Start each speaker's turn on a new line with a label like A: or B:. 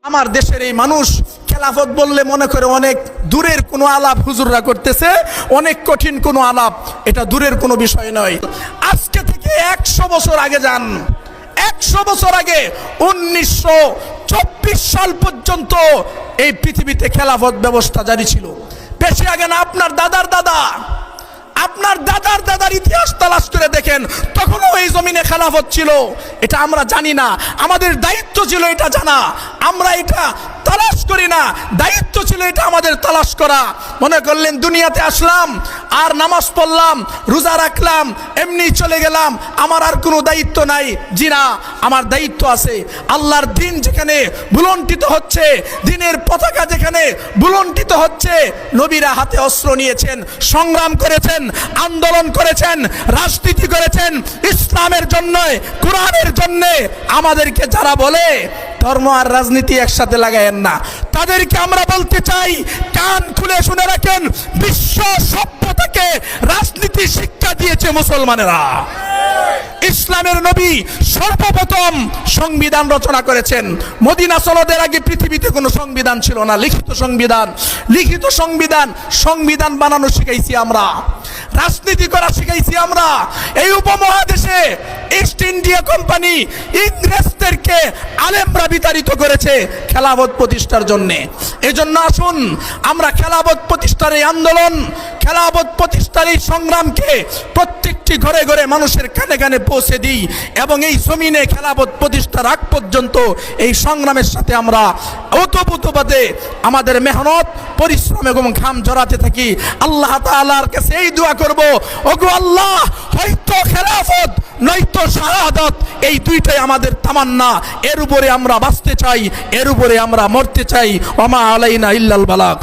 A: আমার দেশের এই মানুষ খেলাফত বললে মনে করে অনেক দূরের কোনো আলাপ হুজুররা করতেছে, অনেক কঠিন কোনো আলাপ, এটা দূরের কোনো বিষয় নয়। আজকে থেকে 100 বছর আগে যান, 100 বছর আগে 1924 সাল পর্যন্ত এই পৃথিবীতে খেলাফত ব্যবস্থা জারি ছিল। বেশি আগে না, আপনার দাদার দাদার ইতিহাস তালাশ করে দেখেন, তখনও এই জমিনে খেলাফত ছিল। এটা আমরা জানি না, আমাদের দায়িত্ব ছিল এটা জানা, আমরা এটা তালাশ করি না। দায়িত্ব ছিল এটা আমাদের তালাশ করা। মনে করলেন দুনিয়াতে আসলাম আর নামাজ পড়লাম, রোজা রাখলাম, এমনি চলে গেলাম, আমার আর কোনো দায়িত্ব নাই। জি না, আমার দায়িত্ব আছে। আল্লাহর দিন যেখানে বুলন্ডিত হচ্ছে, দিনের পতাকা যেখানে বুলন্ডিত হচ্ছে, নবীরা হাতে অস্ত্র নিয়েছেন, সংগ্রাম করেছেন, আন্দোলন করেছেন, রাজনীতি করেছেন ইসলামের জন্য, কোরআনের জন্য। আমাদেরকে যারা বলে ধর্ম আর রাজনীতি একসাথে লাগায়েন না, তাদেরকে আমরা বলতে চাই, কান খুলে শুনে রাখেন, বিশ্ব সভ্যতাকে রাজনীতি শিক্ষা দিয়েছে মুসলমানেরা। ইসলামের নবী সর্বপ্রথম সংবিধান রচনা করেছেন। মদিনা সনদের আগে পৃথিবীতে কোনো সংবিধান ছিল না, লিখিত সংবিধান বানানো শিখাইছি আমরা, রাজনীতি করা শিখাইছি আমরা। এই উপমহাদেশে ইস্ট ইন্ডিয়া কোম্পানি ইংরেজদেরকে আলেমরা বিতাড়িত করেছে খেলাফত প্রতিষ্ঠার জন্য। এজন্য আসুন আমরা খেলাফত প্রতিষ্ঠার এই আন্দোলন, খেলাফত প্রতিষ্ঠার এই সংগ্রামকে প্রত্যেকটি ঘরে ঘরে মানুষের কানে কানে পৌঁছে দিই, এবং এই জমিনে খেলাফত প্রতিষ্ঠার আগ পর্যন্ত এই সংগ্রামের সাথে আমরা ওতপ্রোতভাবে আমাদের মেহনত, পরিশ্রম এবং ঘাম ঝরাতে থাকি। আল্লাহ তাআলার কাছে এই দোয়া করব, ওগো আল্লাহ, হয়তো খেলাফত নয়তো শাহাদাত, এই দুইটাই আমাদের তামান্না। এর উপরে আমরা বাঁচতে চাই, এর উপরে আমরা মরতে চাই। ওয়া মা আলাইনা ইল্লাল বালাগ।